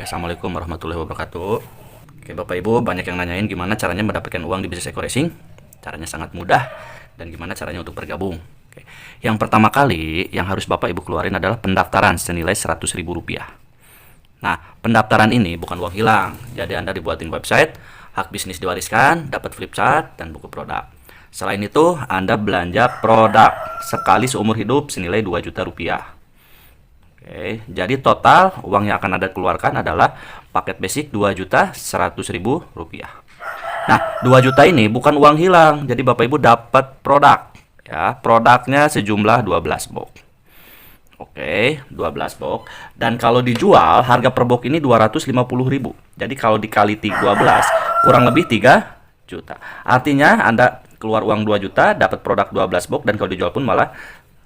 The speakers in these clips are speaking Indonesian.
Assalamualaikum warahmatullahi wabarakatuh. Oke, Bapak Ibu, banyak yang nanyain gimana caranya mendapatkan uang di bisnis eco racing. Caranya sangat mudah dan gimana caranya untuk bergabung. Oke. Yang pertama kali yang harus Bapak Ibu keluarin adalah pendaftaran senilai Rp100.000. Nah, pendaftaran ini bukan uang hilang. Jadi Anda dibuatin website, hak bisnis diwariskan, dapat flip chart dan buku produk. Selain itu, Anda belanja produk sekali seumur hidup senilai Rp2 juta. Oke, jadi total uang yang akan Anda keluarkan adalah paket basic Rp2.100.000. Nah, 2 juta ini bukan uang hilang. Jadi Bapak Ibu dapat produk. Ya, produknya sejumlah 12 box. Oke, 12 box. Dan kalau dijual, harga per box ini Rp250.000. Jadi kalau dikali 12, kurang lebih 3 juta. Artinya Anda keluar uang 2 juta, dapat produk 12 box, dan kalau dijual pun malah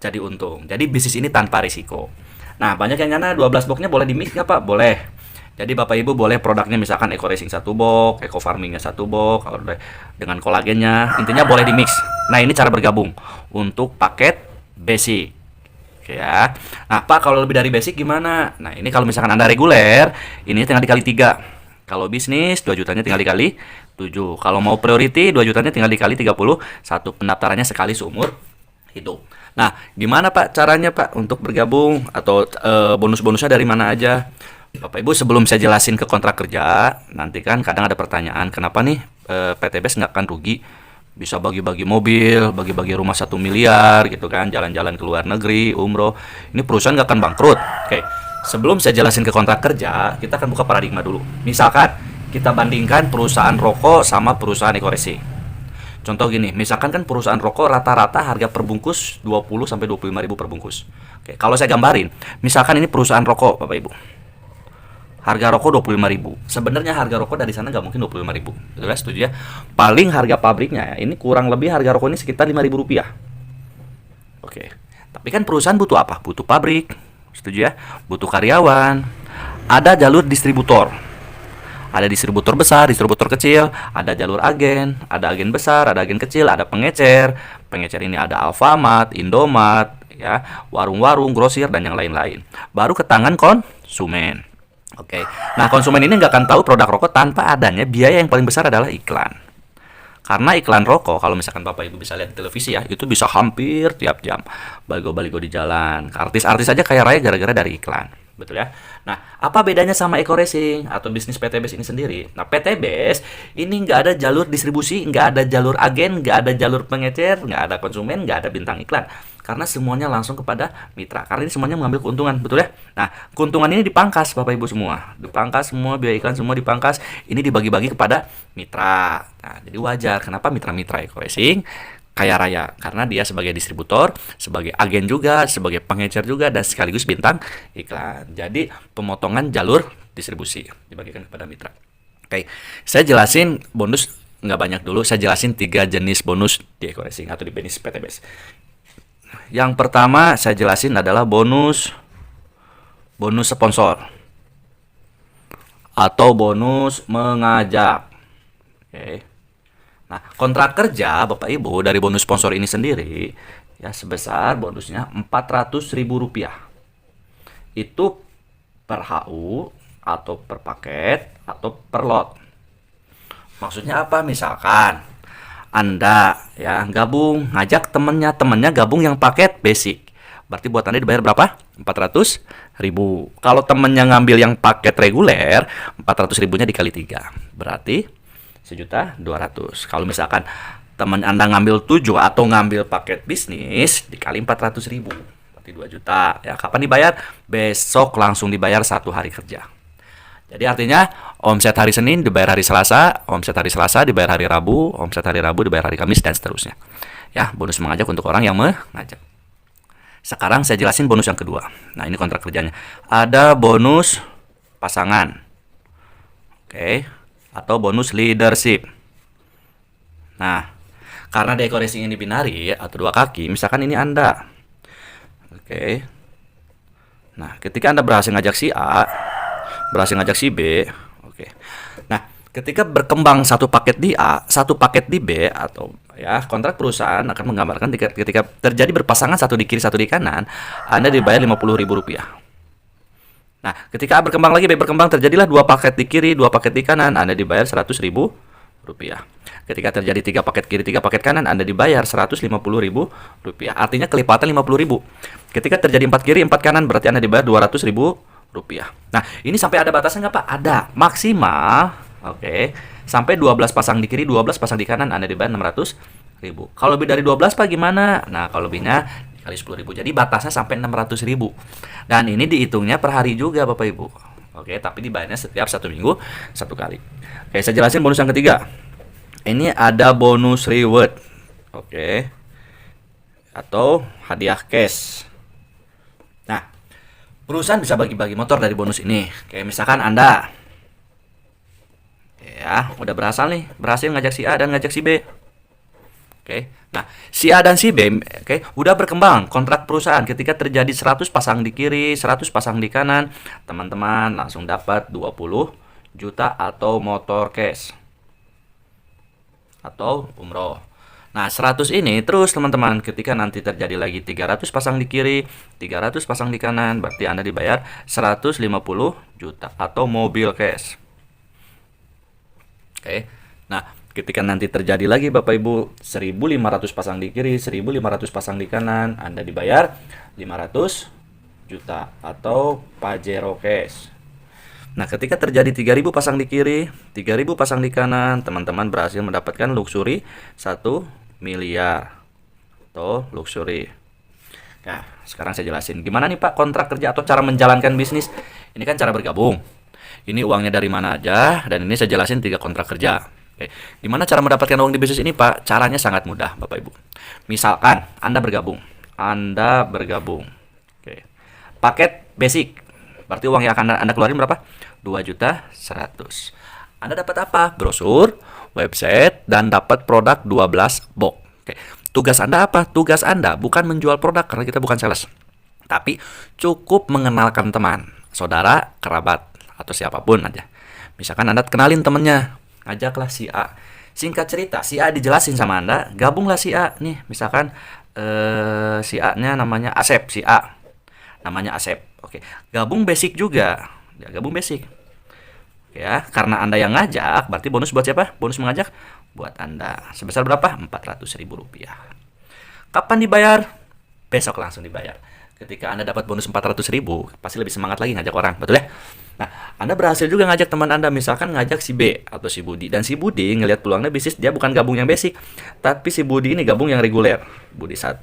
jadi untung. Jadi bisnis ini tanpa risiko. Nah, banyak yang nanya 12 boxnya boleh di mix nggak Pak? Boleh. Jadi Bapak Ibu boleh produknya misalkan eco racing 1 box, eco farmingnya 1 box, kalau dengan kolagennya, intinya boleh di mix. Nah, ini cara bergabung untuk paket basic. Oke ya. Nah, Pak, kalau lebih dari basic gimana? Nah, ini kalau misalkan Anda reguler, ini tinggal dikali 3. Kalau bisnis 2 jutanya tinggal dikali 7. Kalau mau priority 2 jutanya tinggal dikali 30. Satu pendaftarannya sekali seumur hidup. Nah, gimana Pak caranya Pak untuk bergabung atau bonus-bonusnya dari mana aja? Bapak Ibu, sebelum saya jelasin ke kontrak kerja, nanti kan kadang ada pertanyaan, kenapa nih PTBS nggak akan rugi? Bisa bagi-bagi mobil, bagi-bagi rumah 1 miliar gitu kan, jalan-jalan ke luar negeri, umroh. Ini perusahaan nggak akan bangkrut. Oke, sebelum saya jelasin ke kontrak kerja, kita akan buka paradigma dulu. Misalkan kita bandingkan perusahaan rokok sama perusahaan eco racing. Contoh gini, misalkan kan perusahaan rokok rata-rata harga per bungkus 20 sampai 25 ribu per bungkus. Oke, kalau saya gambarin, misalkan ini perusahaan rokok Bapak Ibu. Harga rokok 25 ribu. Sebenarnya harga rokok dari sana nggak mungkin 25 ribu. Betul ya, setuju ya? Paling harga pabriknya ya, ini kurang lebih harga rokok ini sekitar 5 ribu rupiah. Oke. Tapi kan perusahaan butuh apa? Butuh pabrik. Setuju ya? Butuh karyawan. Ada jalur distributor. Ada distributor besar, distributor kecil, ada jalur agen, ada agen besar, ada agen kecil, ada pengecer. Pengecer ini ada Alfamart, Indomart, ya, warung-warung, grosir, dan yang lain-lain. Baru ke tangan konsumen. Oke. Nah, konsumen ini nggak akan tahu produk rokok tanpa adanya biaya yang paling besar adalah iklan. Karena iklan rokok, kalau misalkan Bapak Ibu bisa lihat di televisi ya, itu bisa hampir tiap jam. Baligo-baligo di jalan. Artis-artis aja kaya raya gara-gara dari iklan. Betul ya? Nah, apa bedanya sama eco racing atau bisnis PTBS ini sendiri? Nah, PTBS ini nggak ada jalur distribusi, nggak ada jalur agen, nggak ada jalur pengecer, nggak ada konsumen, nggak ada bintang iklan. Karena semuanya langsung kepada mitra. Karena ini semuanya mengambil keuntungan, betul ya? Nah, keuntungan ini dipangkas Bapak Ibu semua. Dipangkas semua, biaya iklan semua dipangkas. Ini dibagi-bagi kepada mitra. Nah, jadi wajar. Kenapa mitra-mitra eco racing kaya raya? Karena dia sebagai distributor, sebagai agen juga, sebagai pengecer juga, dan sekaligus bintang iklan. Jadi pemotongan jalur distribusi dibagikan kepada mitra. Oke, saya jelasin bonus nggak banyak dulu. Saya jelasin 3 jenis bonus di eco racing atau di bisnis PTBS. Yang pertama saya jelasin adalah bonus sponsor atau bonus mengajak. Oke. Nah, kontrak kerja Bapak Ibu dari bonus sponsor ini sendiri ya sebesar bonusnya Rp400.000. Itu per HU atau per paket atau per lot. Maksudnya apa? Misalkan Anda ya gabung, ngajak temennya gabung yang paket basic. Berarti buat Anda dibayar berapa? 400.000. Kalau temennya ngambil yang paket reguler, 400.000-nya dikali 3. Berarti 1.200.000. Kalau misalkan teman Anda ngambil 7 atau ngambil paket bisnis dikali 400.000, berarti 2 juta. Ya, kapan dibayar? Besok langsung dibayar 1 hari kerja. Jadi artinya omset hari Senin dibayar hari Selasa, omset hari Selasa dibayar hari Rabu, omset hari Rabu dibayar hari Kamis, dan seterusnya. Ya, bonus mengajak untuk orang yang mengajak. Sekarang saya jelasin bonus yang kedua. Nah, ini kontrak kerjanya. Ada bonus pasangan. Oke. Atau bonus leadership. Nah, karena eco racing ini binari atau 2 kaki, misalkan ini Anda. Oke. Nah, ketika Anda berhasil ngajak si A, berhasil ngajak si B, oke. Nah, ketika berkembang satu paket di A, satu paket di B, atau ya kontrak perusahaan akan menggambarkan ketika terjadi berpasangan satu di kiri satu di kanan, Anda dibayar Rp50.000. Nah, ketika A berkembang lagi, B berkembang, terjadilah 2 paket di kiri, 2 paket di kanan, Anda dibayar 100.000 rupiah. Ketika terjadi 3 paket kiri, 3 paket kanan, Anda dibayar 150.000 rupiah. Artinya kelipatan 50.000. Ketika terjadi 4 kiri, 4 kanan, berarti Anda dibayar 200.000 rupiah. Nah, ini sampai ada batasannya Pak? Ada. Maksimal, oke, sampai 12 pasang di kiri, 12 pasang di kanan, Anda dibayar 600.000. Kalau lebih dari 12 Pak gimana? Nah, kalau lebihnya kali 10.000. Jadi batasnya sampai 600.000. Dan ini dihitungnya per hari juga Bapak Ibu. Oke, tapi dibayarnya setiap 1 minggu 1 kali. Oke, saya jelasin bonus yang ketiga. Ini ada bonus reward. Oke. Atau hadiah cash. Nah, perusahaan bisa bagi-bagi motor dari bonus ini. Kayak misalkan Anda ya, udah berhasil ngajak si A dan ngajak si B. Oke. Nah, si A dan si B, udah berkembang kontrak perusahaan. Ketika terjadi 100 pasang di kiri, 100 pasang di kanan, teman-teman langsung dapat 20 juta atau motor cash atau umroh. Nah, 100 ini terus teman-teman, ketika nanti terjadi lagi 300 pasang di kiri, 300 pasang di kanan, berarti Anda dibayar 150 juta atau mobil cash. Oke. Nah, ketika nanti terjadi lagi Bapak Ibu 1.500 pasang di kiri, 1.500 pasang di kanan, Anda dibayar 500 juta atau Pajero cash. Nah, ketika terjadi 3.000 pasang di kiri, 3.000 pasang di kanan, teman-teman berhasil mendapatkan luxury 1 miliar atau luxury. Nah, sekarang saya jelasin gimana nih Pak kontrak kerja atau cara menjalankan bisnis. Ini kan cara bergabung. Ini uangnya dari mana aja, dan ini saya jelasin 3 kontrak kerja. Oke. Gimana cara mendapatkan uang di bisnis ini Pak? Caranya sangat mudah Bapak Ibu. Misalkan Anda bergabung. Oke. Paket basic. Berarti uang yang akan Anda keluarin berapa? 2.100.000. Anda dapat apa? Brosur, website, dan dapat produk 12 box. Oke. Tugas Anda apa? Tugas Anda bukan menjual produk karena kita bukan sales. Tapi cukup mengenalkan teman, saudara, kerabat, atau siapapun aja. Misalkan Anda kenalin temennya, ajaklah si A. Singkat cerita, si A dijelasin sama Anda, gabunglah si A. Nih, misalkan si A-nya namanya Asep, si A. Namanya Asep. Oke, gabung basic juga. Ya, gabung basic. Ya, karena Anda yang ngajak, berarti bonus buat siapa? Bonus mengajak buat Anda. Sebesar berapa? 400.000 rupiah. Kapan dibayar? Besok langsung dibayar. Ketika Anda dapat bonus 400.000, pasti lebih semangat lagi ngajak orang, betul ya? Nah, Anda berhasil juga ngajak teman Anda, misalkan ngajak si B atau si Budi. Dan si Budi ngelihat peluangnya bisnis, dia bukan gabung yang basic, tapi si Budi ini gabung yang reguler. Budi 1,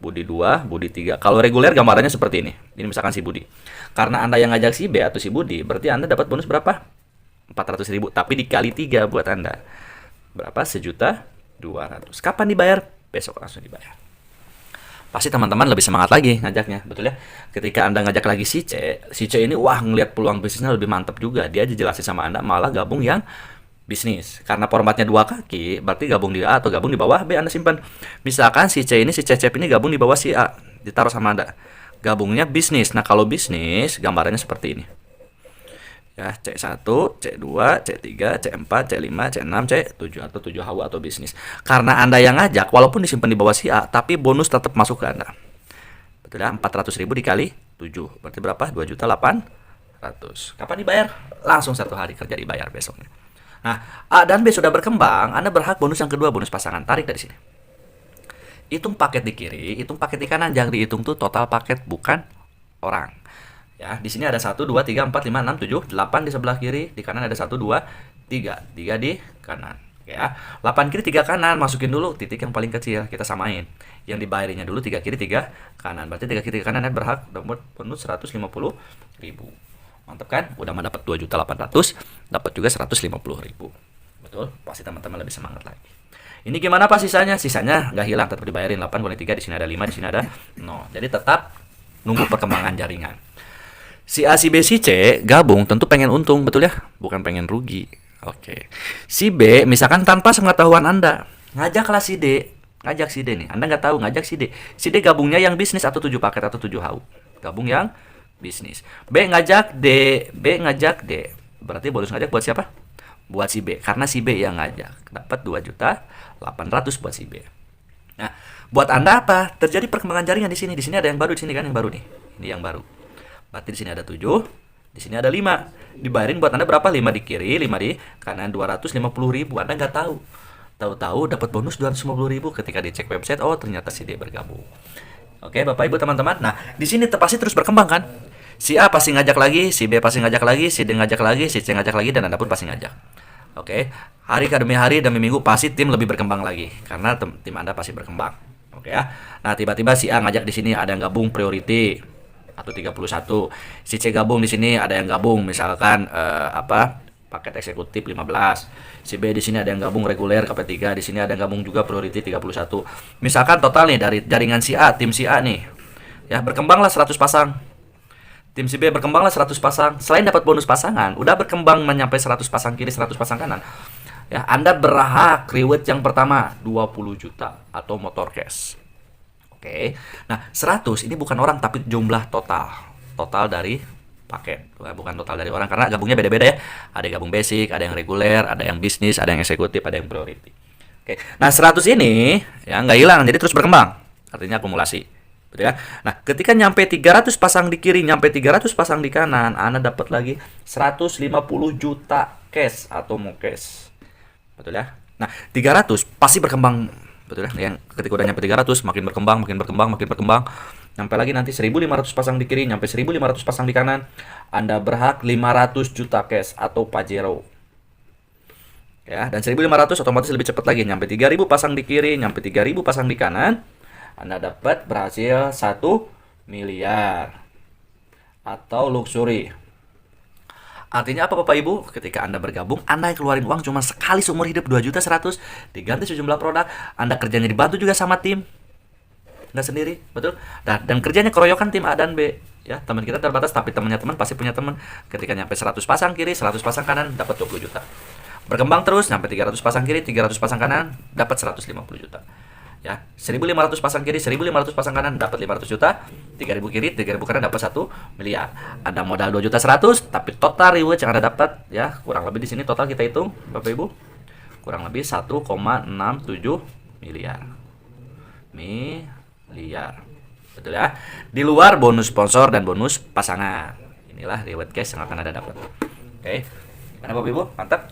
Budi 2, Budi 3. Kalau reguler gambarannya seperti ini. Ini misalkan si Budi. Karena Anda yang ngajak si B atau si Budi, berarti Anda dapat bonus berapa? 400.000, tapi dikali 3 buat Anda. Berapa? 1.200.000. Kapan dibayar? Besok langsung dibayar. Pasti teman-teman lebih semangat lagi ngajaknya, betul ya? Ketika Anda ngajak lagi si C ini wah ngelihat peluang bisnisnya lebih mantap juga. Dia jelasin sama Anda malah gabung yang bisnis. Karena formatnya 2 kaki, berarti gabung di A atau gabung di bawah B Anda simpan. Misalkan si C ini, si Cecep ini gabung di bawah si A, ditaruh sama Anda. Gabungnya bisnis. Nah, kalau bisnis gambarannya seperti ini. Ya, C1, C2, C3, C4, C5, C6, C7 atau 7 hawa atau bisnis. Karena Anda yang ngajak, walaupun disimpan di bawah si A, tapi bonus tetap masuk ke Anda. Betul ya? 400.000 dikali 7. Berarti berapa? 2.800.000. Kapan dibayar? Langsung 1 hari kerja dibayar besoknya. Nah, A dan B sudah berkembang, Anda berhak bonus yang kedua, bonus pasangan. Tarik dari sini. Hitung paket di kiri, hitung paket di kanan. Jangan dihitung tuh total paket, bukan orang. Ya, di sini ada 1, 2, 3, 4, 5, 6, 7, 8 di sebelah kiri, di kanan ada 1, 2, 3. 3 di kanan. Ya, 8 kiri, 3 kanan, masukin dulu titik yang paling kecil, kita samain. Yang dibayarinya dulu 3 kiri, 3 kanan. Berarti 3 kiri, 3 kanan berhak dapat bonus 150.000. Mantap kan? Udah mendapat 2.800.000, dapat juga 150.000. Betul? Pasti teman-teman lebih semangat lagi. Ini gimana Pak sisanya? Sisanya nggak hilang, tetap dibayarin 8 boleh 3, di sini ada 5, di sini ada 0. Jadi tetap nunggu perkembangan jaringan. Si A, si B, si C gabung tentu pengen untung, betul ya? Bukan pengen rugi. Oke. Si B misalkan tanpa sepengetahuan Anda, ngajaklah si D. Ngajak si D nih. Anda nggak tahu, ngajak si D. Si D gabungnya yang bisnis atau 7 paket atau 7 hau. Gabung yang bisnis. B ngajak D. B ngajak D. Berarti bonus ngajak buat siapa? Buat si B. Karena si B yang ngajak. Dapat 2.800.000 buat si B. Nah, buat Anda apa? Terjadi perkembangan jaringan di sini. Di sini ada yang baru, di sini kan yang baru nih. Ini yang baru. Berarti di sini ada 7, di sini ada 5. Dibayarin buat Anda berapa? 5 di kiri, 5 di kanan, 250.000. Anda nggak tahu. Tahu-tahu dapat bonus 250.000 ketika dicek website, oh ternyata si D bergabung. Oke, Bapak Ibu teman-teman. Nah, di sini pasti terus berkembang kan? Si A pasti ngajak lagi, si B pasti ngajak lagi, si D ngajak lagi, si C ngajak lagi, dan Anda pun pasti ngajak. Oke, hari demi hari demi minggu pasti tim lebih berkembang lagi karena tim Anda pasti berkembang. Oke ya. Nah, tiba-tiba si A ngajak di sini ada yang gabung priority atau 31. Si C gabung di sini ada yang gabung misalkan paket eksekutif 15. Si B di sini ada yang gabung reguler KP3, di sini ada yang gabung juga priority 31. Misalkan total nih dari jaringan si A, tim si A nih. Ya, berkembanglah 100 pasang. Tim si B berkembanglah 100 pasang. Selain dapat bonus pasangan, udah berkembang menyampai 100 pasang kiri, 100 pasang kanan. Ya, Anda berhak reward yang pertama 20 juta atau motor cash. Oke. Nah, 100 ini bukan orang tapi jumlah total. Total dari paket. Bukan total dari orang karena gabungnya beda-beda ya. Ada yang gabung basic, ada yang reguler, ada yang bisnis, ada yang eksekutif, ada yang priority. Oke. Nah, 100 ini ya nggak hilang, jadi terus berkembang. Artinya akumulasi. Betul ya. Nah, ketika nyampe 300 pasang di kiri, nyampe 300 pasang di kanan, Anda dapat lagi 150 juta cash atau mau cash. Betul ya. Nah, 300 pasti berkembang, betul ya. Yang ketika udah nyampe 300 makin berkembang, makin berkembang, makin berkembang. Nyampe lagi nanti 1.500 pasang di kiri, nyampe 1.500 pasang di kanan, Anda berhak 500 juta cash atau Pajero. Ya, dan 1.500 otomatis lebih cepat lagi, nyampe 3.000 pasang di kiri, nyampe 3.000 pasang di kanan, Anda dapat berhasil 1 miliar atau luxury. Artinya apa Bapak Ibu? Ketika Anda bergabung, Anda yang keluarin uang cuma sekali seumur hidup 2.100.000, diganti sejumlah produk, Anda kerjanya dibantu juga sama tim. Nggak sendiri, betul? Dan kerjanya keroyokan tim A dan B. Ya, teman kita terbatas tapi temannya teman pasti punya teman. Ketika nyampe 100 pasang kiri, 100 pasang kanan dapat 20 juta. Berkembang terus sampai 300 pasang kiri, 300 pasang kanan dapat 150 juta. Ya, 1.500 pasang kiri, 1.500 pasang kanan dapat 500 juta, 3.000 kiri, 3.000 kanan dapat 1 miliar. Ada modal 2.100.000, tapi total reward yang Anda dapat ya kurang lebih di sini total kita hitung Bapak Ibu kurang lebih 1,67 miliar. Betul ya. Di luar bonus sponsor dan bonus pasangan. Inilah reward cash yang akan Anda dapat. Oke. Gimana Bapak Ibu? Mantap.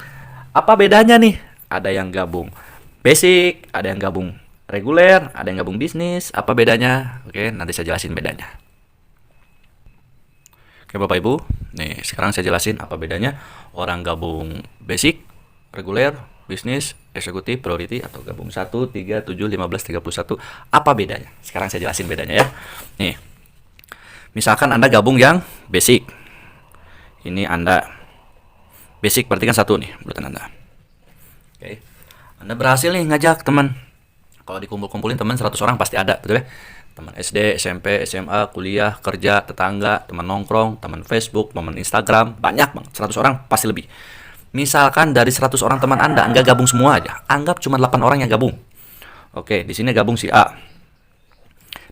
Apa bedanya nih? Ada yang gabung basic, ada yang gabung reguler, ada yang gabung bisnis. Apa bedanya? Oke, nanti saya jelasin bedanya. Oke Bapak Ibu, nih sekarang saya jelasin apa bedanya orang gabung basic, reguler, bisnis, eksekutif, priority, atau gabung 1, 3, 7, 15, 31. Apa bedanya? Sekarang saya jelasin bedanya ya. Nih, misalkan Anda gabung yang basic. Ini Anda basic berarti kan 1 nih buletan Anda. Oke. Anda berhasil nih ngajak teman. Kalau dikumpul-kumpulin teman 100 orang pasti ada, betul ya? Teman SD, SMP, SMA, kuliah, kerja, tetangga, teman nongkrong, teman Facebook, teman Instagram, banyak banget, 100 orang pasti lebih. Misalkan dari 100 orang teman Anda, enggak gabung semua aja. Anggap cuma 8 orang yang gabung. Oke, di sini gabung si A.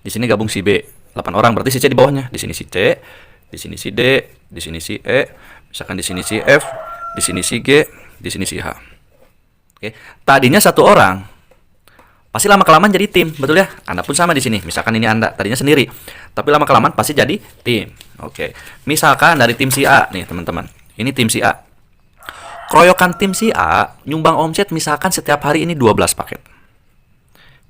Di sini gabung si B. 8 orang berarti si C di bawahnya. Di sini si C, di sini si D, di sini si E, misalkan di sini si F, di sini si G, di sini si H. Oke, tadinya 1 orang pasti lama-kelamaan jadi tim, betul ya? Anda pun sama di sini. Misalkan ini Anda tadinya sendiri, tapi lama-kelamaan pasti jadi tim. Oke. Misalkan dari tim si A nih, teman-teman. Ini tim si A. Keroyokan tim si A nyumbang omset misalkan setiap hari ini 12 paket.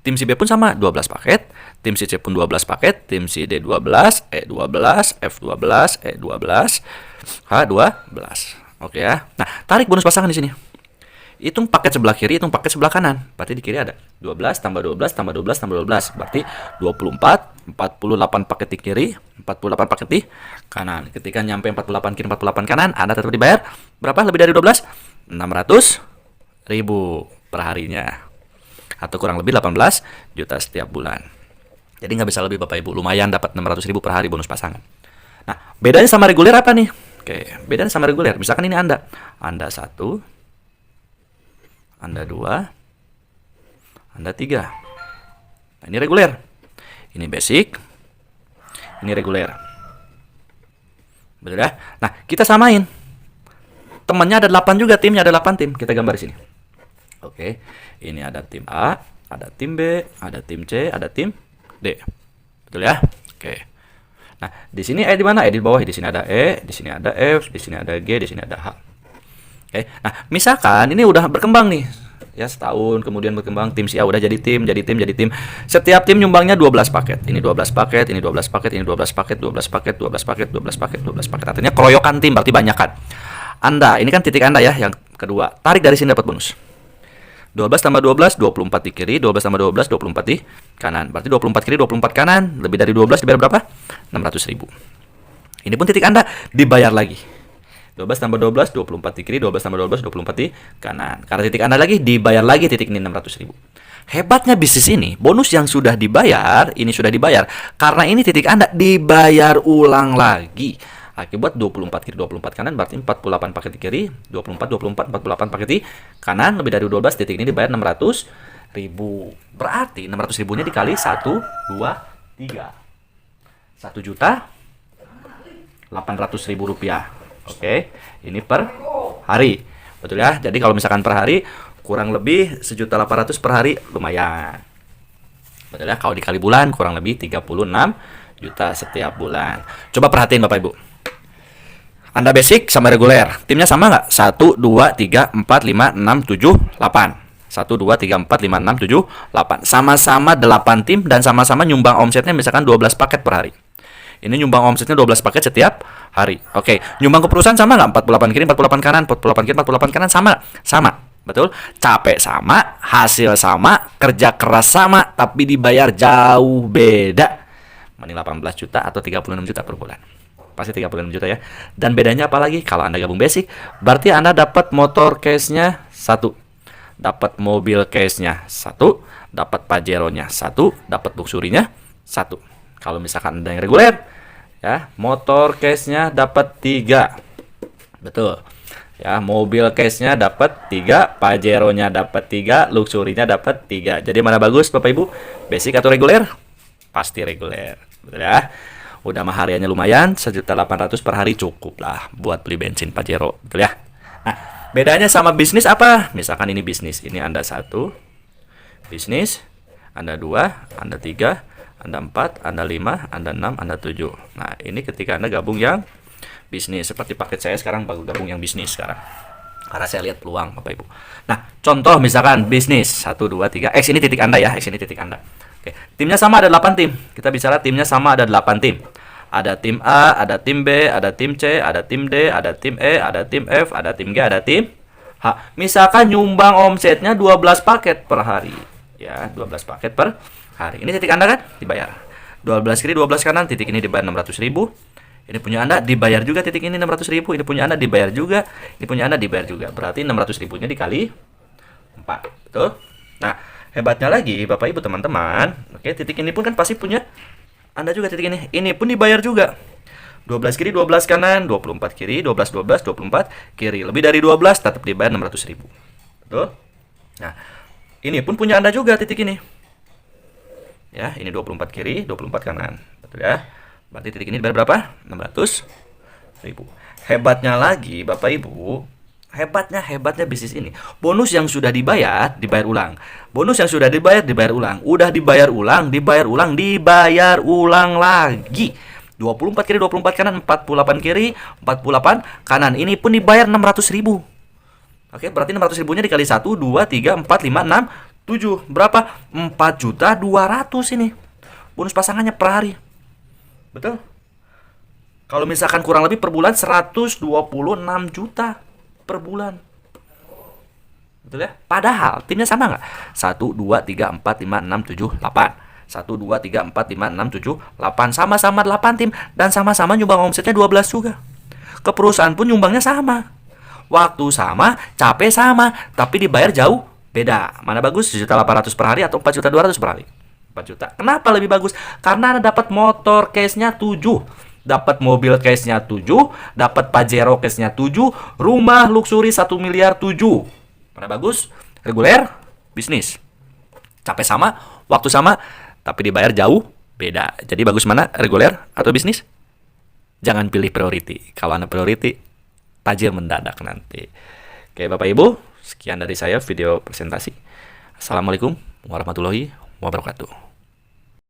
Tim si B pun sama, 12 paket. Tim si C pun 12 paket. Tim si D 12, E 12, F 12, E 12, H 12. Oke ya. Nah, tarik bonus pasangan di sini. Hitung paket sebelah kiri, hitung paket sebelah kanan. Berarti di kiri ada 12 tambah 12 tambah 12 tambah 12. Berarti 24, 48 paket di kiri, 48 paket di kanan. Ketika nyampe 48 kiri, 48 kanan, Anda tetap dibayar berapa? Lebih dari 12? 600.000 per harinya. Atau kurang lebih 18 juta setiap bulan. Jadi nggak bisa lebih Bapak Ibu. Lumayan dapat 600.000 per hari bonus pasangan. Nah, bedanya sama reguler apa nih? Oke, bedanya sama reguler. Misalkan ini Anda 1, Anda 2, Anda 3. Nah, ini reguler. Ini basic. Ini reguler. Betul ya? Nah, kita samain. Temannya ada 8 juga, timnya ada 8 tim. Kita gambar di sini. Oke. Ini ada tim A, ada tim B, ada tim C, ada tim D. Betul ya? Oke. Nah, di sini E di mana? E di bawah. Di sini ada E, di sini ada F, di sini ada G, di sini ada H. Oke. Nah, misalkan ini udah berkembang nih. Ya, setahun kemudian berkembang, tim si A udah jadi tim. Setiap tim nyumbangnya 12 paket. Ini 12 paket, ini 12 paket, ini 12 paket, 12 paket, 12 paket, 12 paket, 12 paket. Artinya keroyokan tim, berarti banyakan. Anda, ini kan titik Anda ya, yang kedua. Tarik dari sini dapat bonus. 12 tambah 12, 24 di kiri, 12 tambah 12, 24 di kanan. Berarti 24 kiri, 24 kanan, lebih dari 12 dibayar berapa? 600.000. Ini pun titik Anda dibayar lagi. 12 tambah 12, 24 di kiri, 12 tambah 12, 24 di kanan. Karena titik Anda lagi, dibayar lagi titik ini 600.000. Hebatnya bisnis ini, bonus yang sudah dibayar, ini sudah dibayar. Karena ini titik Anda dibayar ulang lagi. Akibat 24 kiri, 24 kanan, berarti 48 paket di kiri, 24, 24, 48 paket di kanan, lebih dari 12, titik ini dibayar 600.000. Berarti 600.000-nya dikali 1, 2, 3. 1.800.000 rupiah. Oke, ini per hari. Betul ya? Jadi kalau misalkan per hari, kurang lebih 1.800.000 per hari, lumayan. Betul ya? Kalau dikali bulan, kurang lebih 36 juta setiap bulan. Coba perhatiin Bapak Ibu. Anda basic sama reguler. Timnya sama nggak? 1, 2, 3, 4, 5, 6, 7, 8. 1, 2, 3, 4, 5, 6, 7, 8. Sama-sama 8 tim dan sama-sama nyumbang omsetnya misalkan 12 paket per hari. Ini nyumbang omsetnya 12 paket setiap hari. Oke, nyumbang ke perusahaan sama nggak? 48 kiri, 48 kanan, 48 kiri, 48 kanan sama? Sama. Betul? Capek sama, hasil sama, kerja keras sama, tapi dibayar jauh beda. Mending 18 juta atau 36 juta per bulan. Pasti 36 juta ya. Dan bedanya apa lagi? Kalau Anda gabung basic, berarti Anda dapat motor case-nya 1. Dapat mobil case-nya 1. Dapat Pajero-nya 1. Dapat luxury-nya 1. Kalau misalkan Anda yang reguler, ya, motor case-nya dapat 3. Betul. Ya, mobil case-nya dapat 3, Pajero-nya dapat 3, luxury-nya dapat 3. Jadi mana bagus Bapak Ibu? Basic atau reguler? Pasti reguler. Betul ya? Udah mah hariannya lumayan, 1.800.000 per hari cukup lah buat beli bensin Pajero. Betul ya? Nah, bedanya sama bisnis apa? Misalkan ini bisnis. Ini Anda 1, bisnis, Anda 2, Anda 3, Anda 4, Anda 5, Anda 6, Anda 7. Nah, ini ketika Anda gabung yang bisnis. Seperti paket saya sekarang baru gabung yang bisnis sekarang. Karena saya lihat peluang Bapak Ibu. Nah, contoh misalkan bisnis 1, 2, 3. X ini titik Anda ya, X ini titik Anda. Oke, timnya sama ada 8 tim. Kita bicara timnya sama ada 8 tim. Ada tim A, ada tim B, ada tim C, ada tim D, ada tim E, ada tim F, ada tim G, ada tim H. Misalkan nyumbang omsetnya 12 paket per hari. Ya, 12 paket per hari. Ini titik Anda kan dibayar. 12 kiri, 12 kanan, titik ini dibayar 600.000. Ini punya Anda dibayar juga titik ini 600.000. Ini punya Anda dibayar juga. Ini punya Anda dibayar juga. Berarti 600.000-nya dikali 4. Betul? Nah, hebatnya lagi Bapak Ibu teman-teman. Oke, titik ini pun kan pasti punya Anda juga titik ini. Ini pun dibayar juga. 12 kiri, 12 kanan, 24 kiri, 12, 12, 24 kiri. Lebih dari 12 tetap dibayar 600.000. Betul? Nah, ini pun punya Anda juga titik ini. Ya, ini 24 kiri, 24 kanan. Betul ya? Berarti titik ini dibayar berapa? 600.000. Hebatnya lagi Bapak Ibu, hebatnya bisnis ini. Bonus yang sudah dibayar ulang. Bonus yang sudah dibayar ulang. Udah dibayar ulang lagi. 24 kiri, 24 kanan, 48 kiri, 48 kanan. Ini pun dibayar 600.000. Oke, berarti 600.000-nya dikali 1, 2, 3, 4, 5, 6, 7. Berapa? 4.200.000 ini. Bonus pasangannya per hari. Betul? Kalau misalkan kurang lebih per bulan 126 juta per bulan. Betul ya? Padahal timnya sama nggak? 1, 2, 3, 4, 5, 6, 7, 8. 1, 2, 3, 4, 5, 6, 7, 8. Sama-sama 8 tim. Dan sama-sama nyumbang omsetnya 12 juga. Ke perusahaan pun nyumbangnya sama. Waktu sama, capek sama. Tapi dibayar jauh beda. Mana bagus? 1.800.000 per hari atau 4.200.000 per hari? 4 juta. Kenapa lebih bagus? Karena Anda dapat motor case-nya 7. Dapat mobil case-nya 7, dapat Pajero case-nya 7, rumah luxury 1 miliar 7. Mana bagus? Reguler, bisnis. Capek sama, waktu sama, tapi dibayar jauh beda. Jadi bagus mana? Reguler atau bisnis? Jangan pilih priority. Kalau Anda priority, tajir mendadak nanti. Oke, Bapak Ibu, sekian dari saya video presentasi. Assalamualaikum warahmatullahi wabarakatuh.